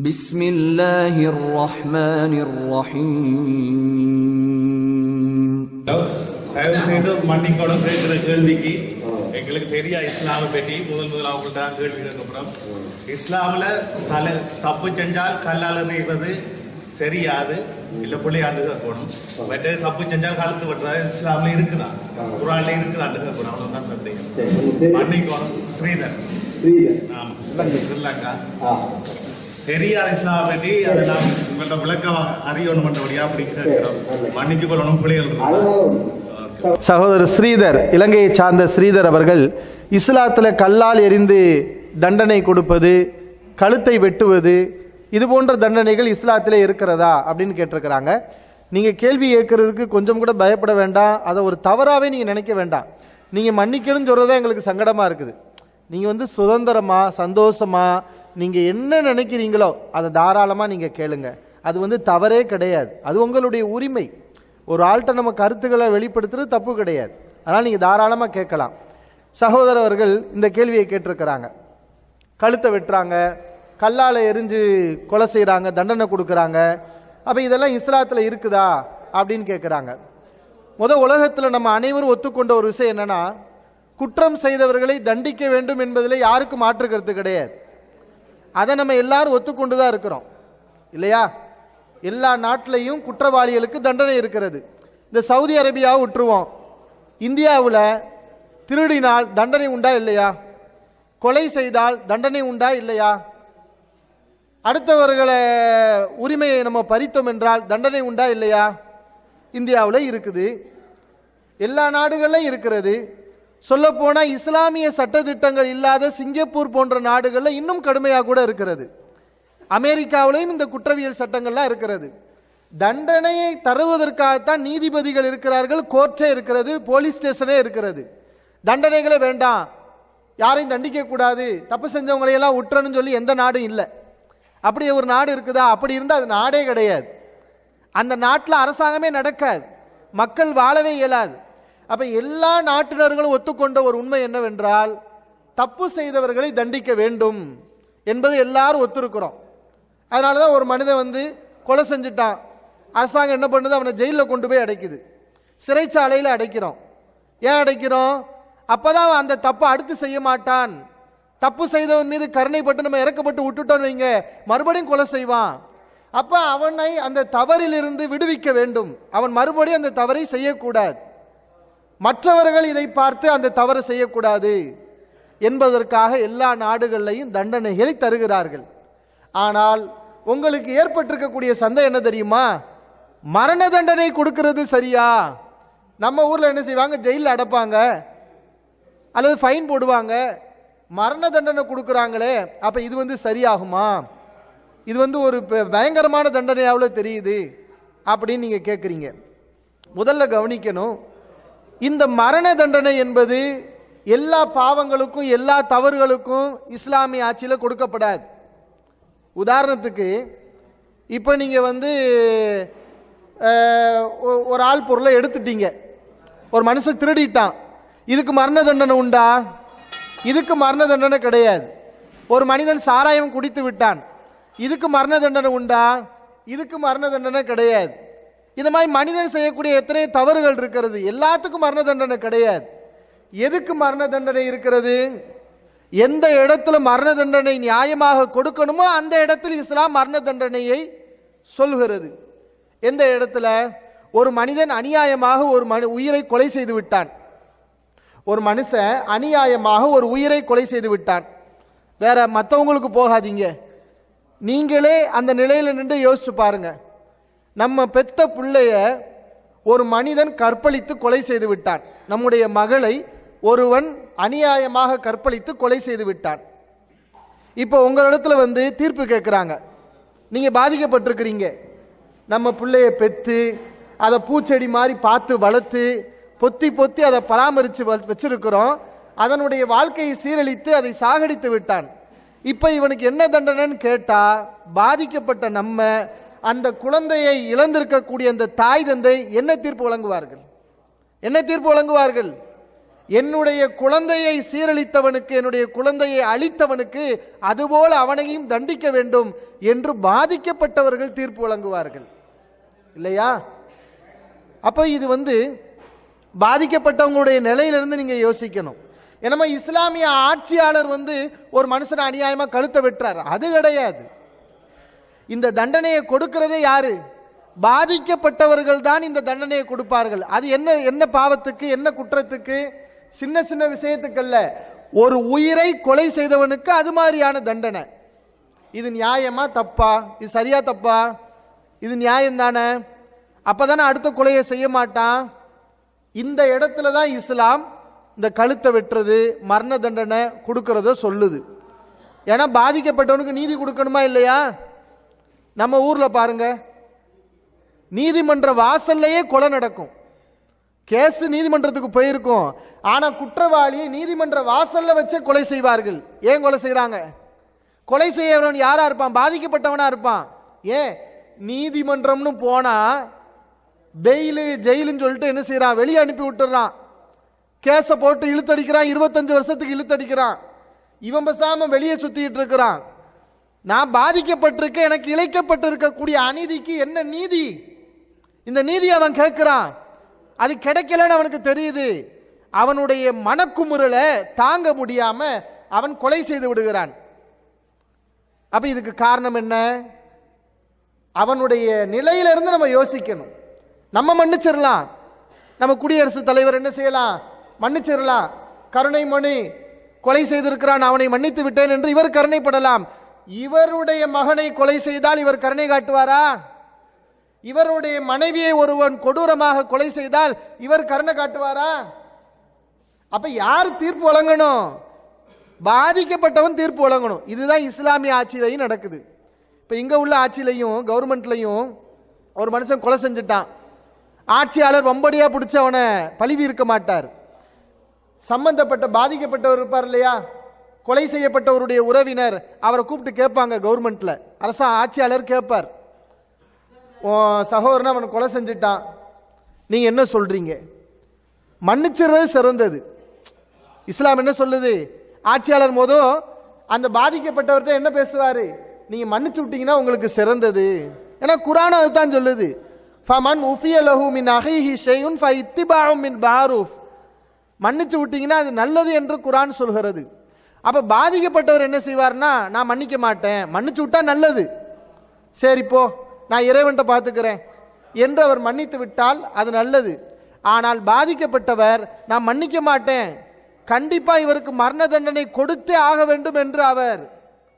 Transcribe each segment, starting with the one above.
பிஸ்மில்லாஹிர் ரஹ்மானிர் ரஹீம். தயவு செய்து மன்னிக்கணும் கேட்கிற கேள்விக்கு. எங்களுக்கு தெரியா இஸ்லாமை பற்றி முதல் அவங்கள்ட்ட கேள்வி கேட்கப்படும். இஸ்லாமில் தப்பு செஞ்சால் கல்லால் எறிவது சரியாது, இல்லை பிள்ளையாண்டு கேட்கணும். மற்ற தப்பு செஞ்சால் கழுத்து வெட்டுறது இஸ்லாமில் இருக்குதான், குரான்ல இருக்குதாண்டு கேட்கணும். அவ்வளோதான் சந்தேகம். மன்னிக்கணும். ஸ்ரீதர், ஆமாம், ஸ்ரீலங்கா. தெரியாத இஸ்லாமை பற்றி அதை நாம் உங்கள்கிட்ட விளக்கமாக அறியணும் பண்ணுறபடியா அப்படி கேட்கிறோம். மன்னிச்சு கொள்ளணும் பிள்ளைகள். சகோதரர் ஸ்ரீதர், இலங்கையை சார்ந்த ஸ்ரீதர் அவர்கள் இஸ்லாத்தில் கல்லால் எறிந்து தண்டனை கொடுப்பது, கழுத்தை வெட்டுவது, இது போன்ற தண்டனைகள் இஸ்லாத்திலே இருக்கிறதா அப்படின்னு கேட்டிருக்கிறாங்க. நீங்கள் கேள்வி கேட்கறதுக்கு கொஞ்சம் கூட பயப்பட வேண்டாம், அதை ஒரு தவறாகவே நீங்கள் நினைக்க வேண்டாம். நீங்கள் மன்னிக்கணும்னு சொல்கிறதா எங்களுக்கு சங்கடமாக இருக்குது. நீங்கள் சுதந்திரமாக சந்தோஷமாக நீங்கள் என்ன நினைக்கிறீங்களோ அதை தாராளமாக நீங்கள் கேளுங்க. அது தவறே கிடையாது, அது உங்களுடைய உரிமை. ஒரு ஆள்கிட்ட நம்ம கருத்துக்களை வெளிப்படுத்துறது தப்பு கிடையாது. அதனால் நீங்கள் தாராளமாக கேட்கலாம். சகோதரர் அவர்கள் இந்த கேள்வியை கேட்டிருக்கிறாங்க. கழுத்தை வெட்டுறாங்க, கல்லால் எரிஞ்சு கொலை செய்கிறாங்க, தண்டனை கொடுக்குறாங்க. அப்போ இதெல்லாம் இஸ்லாத்தில் இருக்குதா அப்படின்னு கேட்குறாங்க. உலகத்தில் நம்ம அனைவரும் ஒத்துக்கொண்ட ஒரு விஷயம் என்னன்னா, குற்றம் செய்தவர்களை தண்டிக்க வேண்டும் என்பதில் யாருக்கும் மாற்று கருத்து கிடையாது. அதை நம்ம எல்லாரும் ஒத்துக்கொண்டு தான் இருக்கிறோம், இல்லையா? எல்லா நாட்டிலையும் குற்றவாளிகளுக்கு தண்டனை இருக்கிறது. இந்த சவுதி அரேபியாவை விட்டுருவோம். இந்தியாவில் திருடினால் தண்டனை உண்டா இல்லையா? கொலை செய்தால் தண்டனை உண்டா இல்லையா? அடுத்தவர்களை உரிமையை நம்ம பறித்தோம் என்றால் தண்டனை உண்டா இல்லையா? இந்தியாவில் இருக்குது, எல்லா நாடுகளிலும் இருக்கிறது. சொல்லப்போனால் இஸ்லாமிய சட்டத்திட்டங்கள் இல்லாத சிங்கப்பூர் போன்ற நாடுகளில் இன்னும் கடுமையாக கூட இருக்கிறது. அமெரிக்காவிலையும் இந்த குற்றவியல் சட்டங்கள்லாம் இருக்கிறது. தண்டனையை தருவதற்காகத்தான் நீதிபதிகள் இருக்கிறார்கள், கோர்ட்டே இருக்கிறது, போலீஸ் ஸ்டேஷனே இருக்கிறது. தண்டனைகளே வேண்டாம், யாரையும் தண்டிக்க கூடாது, தப்பு செஞ்சவங்களையெல்லாம் விட்டுறன்னு சொல்லி எந்த நாடும் இல்லை. அப்படி ஒரு நாடு இருக்குதா? அப்படி இருந்தால் அது நாடே கிடையாது. அந்த நாட்டில் அரசாங்கமே நடக்காது, மக்கள் வாழவே இயலாது. அப்ப எல்லா நாட்டினர்களும் ஒத்துக்கொண்ட ஒரு உண்மை என்னவென்றால், தப்பு செய்தவர்களை தண்டிக்க வேண்டும் என்பது எல்லாரும் ஒத்துருக்கிறோம். அதனாலதான் ஒரு மனிதன் கொலை செஞ்சுட்டான், அரசாங்கம் என்ன பண்ணுது? அவனை ஜெயிலில் கொண்டு போய் அடைக்குது, சிறைச்சாலையில் அடைக்கிறோம். ஏன் அடைக்கிறோம்? அப்பதான் அந்த தப்பை அடுத்து செய்ய மாட்டான். தப்பு செய்தவன் மீது கருணைப்பட்டு நம்ம இறக்கப்பட்டு விட்டுட்டோன்னு வைங்க, மறுபடியும் கொலை செய்வான். அப்ப அவனை அந்த தவறிலிருந்து விடுவிக்க வேண்டும். அவன் மறுபடியும் அந்த தவறை செய்யக்கூடாது. மற்றவர்கள் இதை பார்த்து அந்த தவறு செய்யக்கூடாது என்பதற்காக எல்லா நாடுகளிலையும் தண்டனைகளை தருகிறார்கள். ஆனால் உங்களுக்கு ஏற்பட்டிருக்கக்கூடிய சந்தேகம் என்ன தெரியுமா? மரண தண்டனை கொடுக்கிறது சரியா? நம்ம ஊர்ல என்ன செய்வாங்க? ஜெயிலில் அடைப்பாங்க அல்லது ஃபைன் போடுவாங்க. மரண தண்டனை கொடுக்குறாங்களே, அப்ப இது சரியாகுமா? இது ஒரு பயங்கரமான தண்டனையாவில் தெரியுது அப்படின்னு நீங்க கேட்குறீங்க. முதல்ல கவனிக்கணும், இந்த மரண தண்டனை என்பது எல்லா பாவங்களுக்கும் எல்லா தவறுகளுக்கும் இஸ்லாமிய ஆட்சியில் கொடுக்கப்படாது. உதாரணத்துக்கு இப்போ நீங்கள் ஒரு ஆள் பொருளை எடுத்துட்டீங்க, ஒரு மனுஷன் திருடிட்டான், இதுக்கு மரண தண்டனை உண்டா? இதுக்கு மரண தண்டனை கிடையாது. ஒரு மனிதன் சாராயம் குடித்து விட்டான், இதுக்கு மரண தண்டனை உண்டா? இதுக்கு மரண தண்டனை கிடையாது. இந்த மாதிரி மனிதன் செய்யக்கூடிய எத்தனை தவறுகள் இருக்கிறது, எல்லாத்துக்கும் மரண தண்டனை கிடையாது. எதுக்கு மரண தண்டனை இருக்கிறது? எந்த இடத்துல மரண தண்டனை நியாயமாக கொடுக்கணுமோ அந்த இடத்தில் இஸ்லாம் மரண தண்டனையை சொல்கிறது. எந்த இடத்துல ஒரு மனிதன் அநியாயமாக ஒரு உயிரை கொலை செய்து விட்டான், ஒரு மனுஷன் அநியாயமாக ஒரு உயிரை கொலை செய்து விட்டான். வேற மற்றவங்களுக்கு போகாதீங்க, நீங்களே அந்த நிலையில நின்று யோசிச்சு பாருங்க. நம்ம பெத்த பிள்ளைய ஒரு மனிதன் கற்பழித்து கொலை செய்து விட்டான். நம்முடைய மகளை ஒருவன் அநியாயமாக கற்பழித்து கொலை செய்து விட்டான். இப்போ உங்களிடத்துல தீர்ப்பு கேட்குறாங்க, நீங்க பாதிக்கப்பட்டிருக்கிறீங்க. நம்ம பிள்ளைய பெத்து அதை பூச்செடி மாதிரி பார்த்து வளர்த்து பொத்தி பொத்தி அதை பராமரித்து வச்சிருக்கிறோம். அதனுடைய வாழ்க்கையை சீரழித்து அதை சாகடித்து விட்டான். இப்போ இவனுக்கு என்ன தண்டனைன்னு கேட்டா, பாதிக்கப்பட்ட நம்ம அந்த குழந்தையை இழந்திருக்கக்கூடிய அந்த தாய் தந்தை என்ன தீர்ப்பு வழங்குவார்கள்? என்ன தீர்ப்பு வழங்குவார்கள்? என்னுடைய குழந்தையை சீரழித்தவனுக்கு, என்னுடைய குழந்தையை அழித்தவனுக்கு அதுபோல அவனையும் தண்டிக்க வேண்டும் என்று பாதிக்கப்பட்டவர்கள் தீர்ப்பு வழங்குவார்கள் இல்லையா? அப்ப இது பாதிக்கப்பட்டவங்களுடைய நிலையிலிருந்து நீங்க யோசிக்கணும். ஏன்னா இஸ்லாமிய ஆட்சியாளர் ஒரு மனுஷனை அநியாயமா கழுத்தை வெட்டுறார், அது கிடையாது. இந்த தண்டனையை கொடுக்கிறதே யாரு? பாதிக்கப்பட்டவர்கள் தான் இந்த தண்டனையை கொடுப்பார்கள். அது என்ன பாவத்துக்கு, என்ன குற்றத்துக்கு? சின்ன சின்ன விஷயத்துக்கல்ல, ஒரு உயிரை கொலை செய்தவனுக்கு அது மாதிரியான தண்டனை. இது நியாயமா தப்பா? இது சரியா தப்பா? இது நியாயம் தானே? அப்பதானே அடுத்த கொலையை செய்ய மாட்டான். இந்த இடத்துல தான் இஸ்லாம் இந்த கழுத்தை வெட்டுறது, மரண தண்டனை கொடுக்கறத சொல்லுது. ஏன்னா பாதிக்கப்பட்டவனுக்கு நீதி கொடுக்கணுமா இல்லையா? நம்ம ஊர்ல பாருங்க, நீதிமன்ற வாசல்லையே கொலை நடக்கும். கேஸ் நீதிமன்றத்துக்கு போயிருக்கும், ஆனா குற்றவாளியை நீதிமன்ற வாசல்ல வச்சே கொலை செய்வார்கள். ஏன் கொலை செய்யறாங்க? கொலை செய்யறவன் யாரா இருப்பான்? பாதிக்கப்பட்டவனா இருப்பான். ஏன்? நீதிமன்றம்னு போனா பெயிலு ஜெயிலுன்னு சொல்லிட்டு என்ன செய்யறான்? வெளியே அனுப்பி விட்டுறான். கேஸ போட்டு இழுத்தடிக்கிறான், 25 வருஷத்துக்கு இழுத்தடிக்கிறான். இவன் பேசாம வெளியே சுத்திட்டு இருக்கிறான். நான் பாதிக்கப்பட்டிருக்க, எனக்கு இழைக்கப்பட்டிருக்கக்கூடிய அநீதிக்கு என்ன நீதி? இந்த நீதி அவன் கேட்கிறான். அது கிடைக்கலன்னு அவனுக்கு தெரியுது. அவனுடைய மனக்குமுறலை தாங்க முடியாம அவன் கொலை செய்து விடுகிறான். அப்ப இதுக்கு காரணம் என்ன? அவனுடைய நிலையிலிருந்து நம்ம யோசிக்கணும். நம்ம மன்னிச்சிடலாம், நம்ம குடியரசுத் தலைவர் என்ன செய்யலாம்? மன்னிச்சிடலாம். கருணை மனு, கொலை செய்திருக்கிறான், அவனை மன்னித்து விட்டேன் என்று இவர் கருணைப்படலாம். இவருடைய மகனை கொலை செய்தால் இவர் கருணை காட்டுவாரா? இவருடைய மனைவியை ஒருவன் கொடூரமாக கொலை செய்தால் இவர் கருணை காட்டுவாரா? அப்ப யார் தீர்ப்பு வழங்கணும்? பாதிக்கப்பட்டவன் தீர்ப்பு வழங்கணும். இதுதான் இஸ்லாமிய ஆட்சியிலையும் நடக்குது. இப்ப இங்க உள்ள ஆட்சியிலையும் கவர்மெண்ட்லையும் ஒரு மனுஷன் கொலை செஞ்சுட்டான், ஆட்சியாளர் வம்படியா பிடிச்ச அவனை பழிவு இருக்க மாட்டார். சம்பந்தப்பட்ட பாதிக்கப்பட்டவர் இருப்பார் இல்லையா, கொலை செய்யப்பட்டவருடைய உறவினர், அவரை கூப்பிட்டு கேட்பாங்க கவர்மெண்ட்ல. ஆட்சியாளர் கேட்பார், சகோதரன் அவன் கொலை செஞ்சுட்டான், நீங்க என்ன சொல்றீங்க? மன்னிச்சிடுறது சிறந்தது. இஸ்லாம் என்ன சொல்லுது? ஆட்சியாளர் அந்த பாதிக்கப்பட்டவர்கிட்ட என்ன பேசுவாரு? நீங்க மன்னிச்சு விட்டீங்கன்னா உங்களுக்கு சிறந்தது. ஏன்னா குர்ஆன் அதுதான் சொல்லுது, ஃபமன் உஃபிய லஹு மின் அஹீஹி ஷைஉன் ஃபஇத்திபாஉ மின் மஅரூஃப். மன்னிச்சு விட்டீங்கன்னா அது நல்லது என்று குர்ஆன் சொல்கிறது. அப்ப பாதிக்கப்பட்டவர் என்ன செய்வார்னா, நான் மன்னிக்க மாட்டேன், மன்னிச்சு விட்டா நல்லது, சரி போ நான் இறைவன்ட்ட பார்த்துக்கிறேன் என்று அவர் மன்னித்து விட்டால் அது நல்லது. ஆனால் பாதிக்கப்பட்டவர் நான் மன்னிக்க மாட்டேன், கண்டிப்பா இவருக்கு மரண தண்டனை கொடுத்தே ஆக வேண்டும் என்று அவர்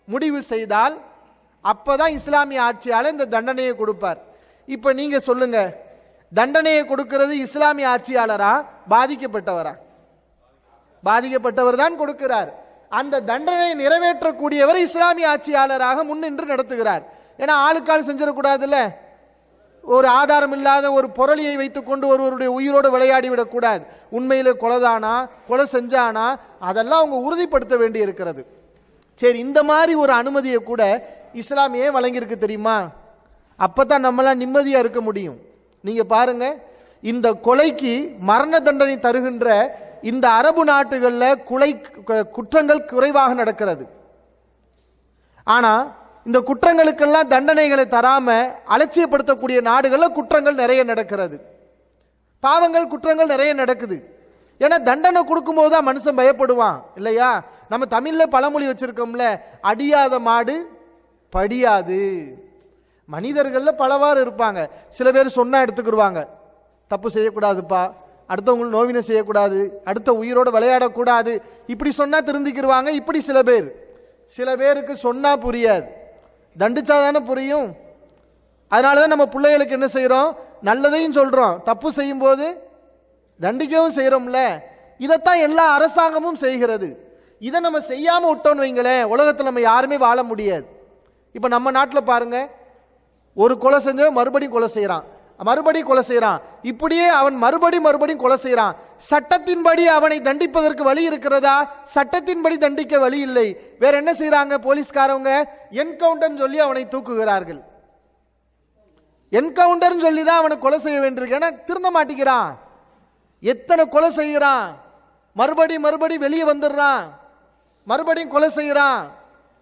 முடிவு செய்தால் அப்பதான் இஸ்லாமிய ஆட்சியாளர் இந்த தண்டனையை கொடுப்பார். இப்ப நீங்க சொல்லுங்க, தண்டனையை கொடுக்கிறது இஸ்லாமிய ஆட்சியாளரா பாதிக்கப்பட்டவரா? பாதிக்கப்பட்டவர் தான் கொடுக்கிறார். அந்த தண்டனையை நிறைவேற்றக்கூடியவர் இஸ்லாமிய ஆட்சியாளராக முன்னின்று நடத்துகிறார். ஏன்னா ஆளுக்கால் செஞ்சிடக்கூடாதுல்ல. ஒரு ஆதாரம் இல்லாத ஒரு பொருளியை வைத்துக் கொண்டு ஒருவருடைய உயிரோடு விளையாடி விடக்கூடாது. உண்மையில கொலைதானா, கொலை செஞ்சானா, அதெல்லாம் அவங்க உறுதிப்படுத்த வேண்டி இருக்கிறது. சரி, இந்த மாதிரி ஒரு அனுமதியை கூட இஸ்லாம் ஏன் வழங்கியிருக்கு தெரியுமா? அப்பதான் நம்மளாம் நிம்மதியா இருக்க முடியும். நீங்க பாருங்க, இந்த கொலைக்கு மரண தண்டனை தருகின்ற இந்த அரபு நாட்டுகளில் குற்றங்கள் குறைவாக நடக்கிறது. ஆனா இந்த குற்றங்களுக்கெல்லாம் தண்டனைகளை தராம அலட்சியப்படுத்தக்கூடிய நாடுகளில் குற்றங்கள் நிறைய நடக்கிறது. பாவங்கள் குற்றங்கள் நிறைய நடக்குது. ஏன்னா தண்டனை கொடுக்கும் போதுதான் மனுஷன் பயப்படுவான் இல்லையா? நம்ம தமிழ்ல பழமொழி வச்சிருக்கோம்ல, அடியாத மாடு படியாது. மனிதர்கள்ல பலவாறு இருப்பாங்க. சில பேர் சொன்னா எடுத்துக்கிடுவாங்க, தப்பு செய்யக்கூடாதுப்பா, அடுத்தவங்களுக்கு நோவினை செய்யக்கூடாது, அடுத்த உயிரோடு விளையாடக்கூடாது, இப்படி சொன்னா திருந்திக்கிடுவாங்க. இப்படி சில பேருக்கு சொன்னா புரியாது, தண்டிச்சாதானே புரியும். அதனாலதான் நம்ம பிள்ளைகளுக்கு என்ன செய்யறோம்? நல்லதையும் சொல்றோம், தப்பு செய்யும் போது தண்டிக்கவும் செய்யறோம்ல. இதைத்தான் எல்லா அரசாங்கமும் செய்கிறது. இதை நம்ம செய்யாம விட்டோம்னு வைங்களேன், உலகத்தில் நம்ம யாருமே வாழ முடியாது. இப்ப நம்ம நாட்டில் பாருங்க, ஒரு கொலை செஞ்சவன் மறுபடியும் கொலை செய்யறான், மறுபடியும் கொலை செய்யறான், இப்படியே அவன் மறுபடியும் கொலை செய்யறான். சட்டத்தின்படி அவனை தண்டிப்பதற்கு வழி இருக்கிறதா? சட்டத்தின்படி தண்டிக்க வழி இல்லை. வேற என்ன செய்யறாங்க போலீஸ்காரவங்க? என்கவுண்டர் சொல்லி அவனை தூக்குகிறார்கள். என்கவுண்டர் சொல்லி தான் அவனை கொலை செய்ய வேண்டியிருக்கு. ஏன்னா திருந்த மாட்டேங்கிறான். எத்தனை கொலை செய்கிறான்? மறுபடி வெளியே வந்துடுறான், மறுபடியும் கொலை செய்யறான்.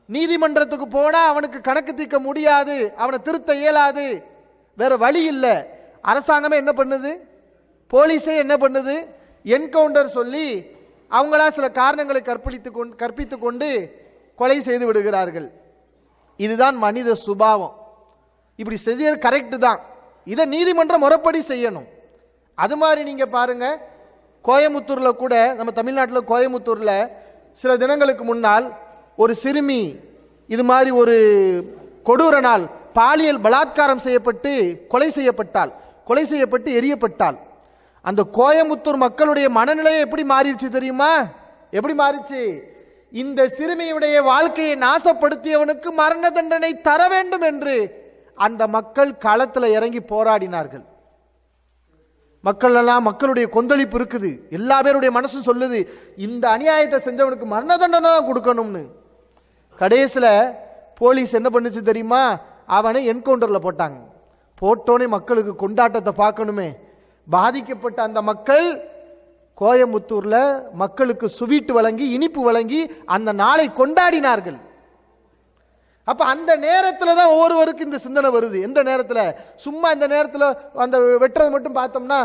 நீதிமன்றத்துக்கு போனா அவனுக்கு கணக்கு தீர்க்க முடியாது, அவனை திருத்த இயலாது, வேற வழி இல்லை. அரசாங்கமே என்ன பண்ணுது, போலீஸே என்ன பண்ணுது, என்கவுண்டர் சொல்லி அவங்களா சில காரணங்களை கற்பித்து கொண்டு கொலை செய்து விடுகிறார்கள். இதுதான் மனித சுபாவம். இப்படி செய்யறது கரெக்ட் தான், இதை நீதிமன்றம் முறைப்படி செய்யணும். அது மாதிரி நீங்க பாருங்க, கோயமுத்தூர்ல கூட, நம்ம தமிழ்நாட்டில் கோயமுத்தூர்ல சில தினங்களுக்கு முன்னால் ஒரு சிறுமி இது மாதிரி ஒரு கொடூர நாள் பாலியல் பலாத்காரம் செய்யப்பட்டு கொலை செய்யப்பட்டு எரியப்பட்டாள். அந்த கோயமுத்தூர் மக்களுடைய மனநிலையை எப்படி மாறிடுச்சு தெரியுமா? எப்படி மாறிச்சு? இந்த சிறுமியுடைய வாழ்க்கையை நாசப்படுத்தியவனுக்கு மரண தண்டனை தர வேண்டும் என்று அந்த மக்கள் களத்தில் இறங்கி போராடினார்கள். மக்கள் எல்லாம், மக்களுடைய கொந்தளிப்பு இருக்குது, எல்லா பேருடைய மனசும் சொல்லுது இந்த அநியாயத்தை செஞ்சவனுக்கு மரண தண்டனை தான் கொடுக்கணும்னு. கடைசியில் போலீஸ் என்ன பண்ணுச்சு தெரியுமா? அவனை என்கவுண்டர்ல போட்டாங்க. போட்டோனே மக்களுக்கு கொண்டாட்டத்தை பார்க்கணுமே, பாதிக்கப்பட்ட அந்த மக்கள் கோயமுத்தூர்ல மக்களுக்கு சுவீட்டு வழங்கி, இனிப்பு வழங்கி அந்த நாளை கொண்டாடினார்கள். அப்ப அந்த நேரத்தில் தான் ஒவ்வொருவருக்கு இந்த சிந்தனை வருது. எந்த நேரத்தில்? சும்மா இந்த நேரத்தில் அந்த வெட்டுறது மட்டும் பார்த்தோம்னா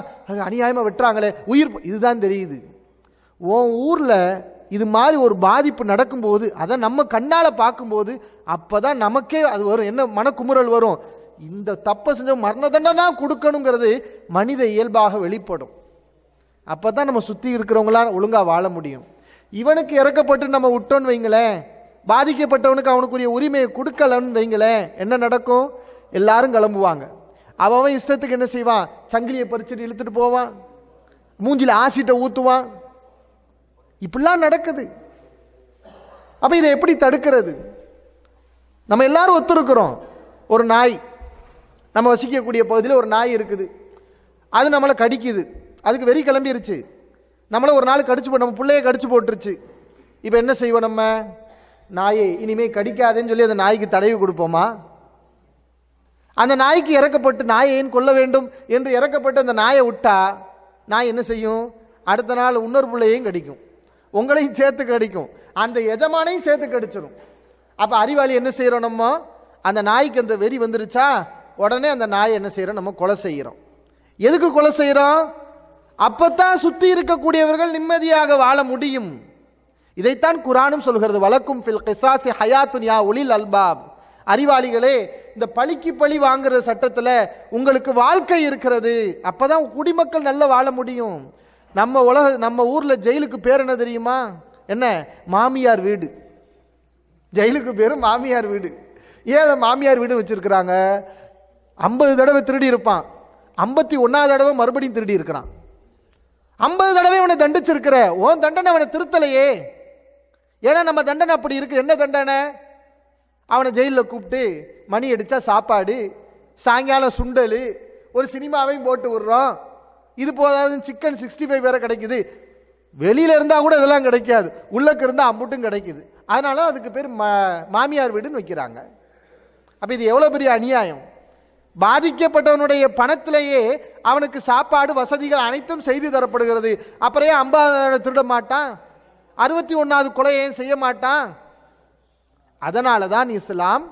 அநியாயமா வெட்டுறாங்களே, உயிர், இதுதான் தெரியுது. உன் ஊர்ல இது மாதிரி ஒரு பாதிப்பு நடக்கும்போது, அதை நம்ம கண்ணால பார்க்கும்போது, அப்பதான் நமக்கே அது வரும், என்ன மனக்குமுறல் வரும், இந்த தப்பை செஞ்ச மரண தண்டனை தான் கொடுக்கணுங்கிறது மனித இயல்பாக வெளிப்படும். அப்பதான் நம்ம சுத்தி இருக்கிறவங்களாம் ஒழுங்கா வாழ முடியும். இவனுக்கு இறக்கப்பட்டு நம்ம விட்டோன்னு வைங்களேன், பாதிக்கப்பட்டவனுக்கு அவனுக்குரிய உரிமையை கொடுக்கலன்னு வைங்களேன், என்ன நடக்கும்? எல்லாரும் கிளம்புவாங்க. அவன் இஷ்டத்துக்கு என்ன செய்வான்? சங்கிலியை பறிச்சுட்டு இழுத்துட்டு போவான், மூஞ்சில ஆசிட்ட ஊத்துவான். இப்படிலாம் நடக்குது. அப்ப இதை எப்படி தடுக்கிறது? நம்ம எல்லாரும் ஒத்துருக்கிறோம். ஒரு நாய், நம்ம வசிக்கக்கூடிய பகுதியில் ஒரு நாய் இருக்குது, அது நம்மளை கடிக்குது, அதுக்கு வெறி கிளம்பிருச்சு, நம்மள ஒரு நாள் கடிச்சு போட்டு, நம்ம பிள்ளைய கடிச்சு போட்டுருச்சு. இப்போ என்ன செய்வோம்? நம்ம நாயை இனிமே கடிக்காதேன்னு சொல்லி அந்த நாய்க்கு தடவி கொடுப்போமா? அந்த நாய்க்கு இறக்கப்பட்டு, நாயை ஏன் கொல்ல வேண்டும் என்று இறக்கப்பட்டு அந்த நாயை விட்டா நாய் என்ன செய்யும்? அடுத்த நாள் இன்னொரு பிள்ளையையும் கடிக்கும், உங்களையும் சேர்த்து கடிக்கும், அந்த எஜமானையும் சேர்த்து கடிச்சிடும். அப்ப அறிவாளி என்ன செய்யறோம்? நம்ம அந்த நாய்க்கு அந்த வெறி வந்துருச்சா, உடனே அந்த நாயை என்ன செய்யறோம்? நம்ம கொலை செய்யறோம். எதுக்கு கொலை செய்யறோம்? அப்பத்தான் சுத்தி இருக்கக்கூடியவர்கள் நிம்மதியாக வாழ முடியும். இதைத்தான் குர்ஆனும் சொல்கிறது, வலக்கும் ஃபில் கிஸாஸி ஹயாத்துன் யா உலில் அல்பாப். அறிவாளிகளே, இந்த பழிக்கு பழி வாங்குற சட்டத்துல உங்களுக்கு வாழ்க்கை இருக்கிறது, அப்பதான் குடிமக்கள் நல்லா வாழ முடியும். நம்ம ஊர்ல ஜெயிலுக்கு பேர் என்ன தெரியுமா? என்ன? மாமியார் வீடு. ஜெயிலுக்கு பேரு மாமியார் வீடு. ஏன் மாமியார் வீடு வச்சிருக்கிறாங்க? 50 தடவை திருடி இருப்பான், 51வது தடவை மறுபடியும் திருடி இருக்கிறான். 50 தடவை அவனை தண்டிச்சிருக்கிற, உன் தண்டனை அவனை திருத்தலையே. ஏன்னா நம்ம தண்டனை அப்படி இருக்கு. என்ன தண்டனை? அவனை ஜெயிலில் கூப்பிட்டு மணி அடிச்சா சாப்பாடு, சாயங்காலம் சுண்டல், ஒரு சினிமாவையும் போட்டு விடுறோம். இது போதாது, சிக்கன் 65 வேற கிடைக்குது. வெளியில இருந்தா கூட இதெல்லாம் கிடைக்காது, உள்ளக்கு இருந்தா அம்புட்டும் கிடைக்குது. அதனால அதுக்கு பேர் மாமியார் வீடுன்னு வைக்கிறாங்க. அப்ப இது எவ்வளவு பெரிய அநியாயம்! பாதிக்கப்பட்டவனுடைய பணத்திலேயே அவனுக்கு சாப்பாடு வசதிகள் அனைத்தும் செய்து தரப்படுகிறது. அப்புறம் 50 திருட மாட்டான், 61வது கொலையை செய்ய மாட்டான். அதனாலதான் இஸ்லாம்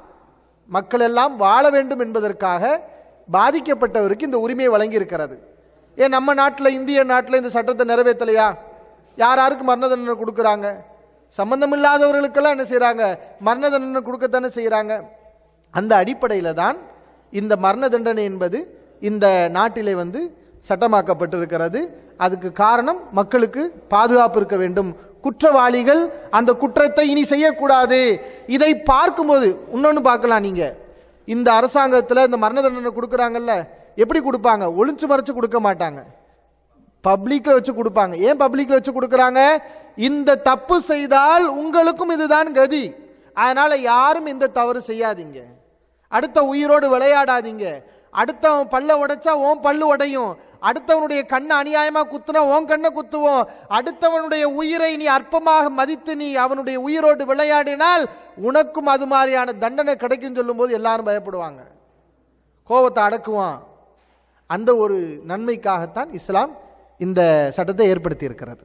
மக்கள் எல்லாம் வாழ வேண்டும் என்பதற்காக பாதிக்கப்பட்டவருக்கு இந்த உரிமையை வழங்கி இருக்கிறது. ஏன் நம்ம நாட்டில், இந்திய நாட்டில் இந்த சட்டத்தை நிறைவேற்றலையா? யாருக்கு மரண தண்டனை கொடுக்குறாங்க? சம்பந்தம் இல்லாதவர்களுக்கெல்லாம் என்ன செய்யறாங்க? மரண தண்டனை கொடுக்கத்தானே செய்யறாங்க. அந்த அடிப்படையில் தான் இந்த மரண தண்டனை என்பது இந்த நாட்டிலே சட்டமாக்கப்பட்டிருக்கிறது. அதுக்கு காரணம் மக்களுக்கு பாதுகாப்பு இருக்க வேண்டும். குற்றவாளிகள் அந்த குற்றத்தை இனி செய்யக்கூடாது. இதை பார்க்கும்போது இன்னொன்னு பார்க்கலாம். நீங்க இந்த அரசாங்கத்தில் இந்த மரண தண்டனை கொடுக்குறாங்கல்ல, எப்படி கொடுப்பாங்க? ஒளிஞ்சு மறைச்சு கொடுக்க மாட்டாங்க, பப்ளிக்ல வச்சு கொடுப்பாங்க. ஏன் பப்ளிக்ல வச்சு கொடுக்கறாங்க? இந்த தப்பு செய்தால் உங்களுக்கும் இதுதான் கதி, அதனால யாரும் இந்த தவறு செய்யாதீங்க, அடுத்த உயிரோடு விளையாடாதீங்க, அடுத்தவன் பல்ல உடைச்சா ஓன் பல்லு உடையும், அடுத்தவனுடைய கண்ணை அநியாயமா குத்துனா ஓன் கண்ணை குத்துவோம், அடுத்தவனுடைய உயிரை நீ அற்பமாக மதித்து நீ அவனுடைய உயிரோடு விளையாடினால் உனக்கும் அது மாதிரியான தண்டனை கிடைக்கும் சொல்லும் போது எல்லாரும் பயப்படுவாங்க, கோபத்தை அடக்குவான். அந்த ஒரு நன்மைக்காகத்தான் இஸ்லாம் இந்த சட்டத்தை ஏற்படுத்தி இருக்கிறது.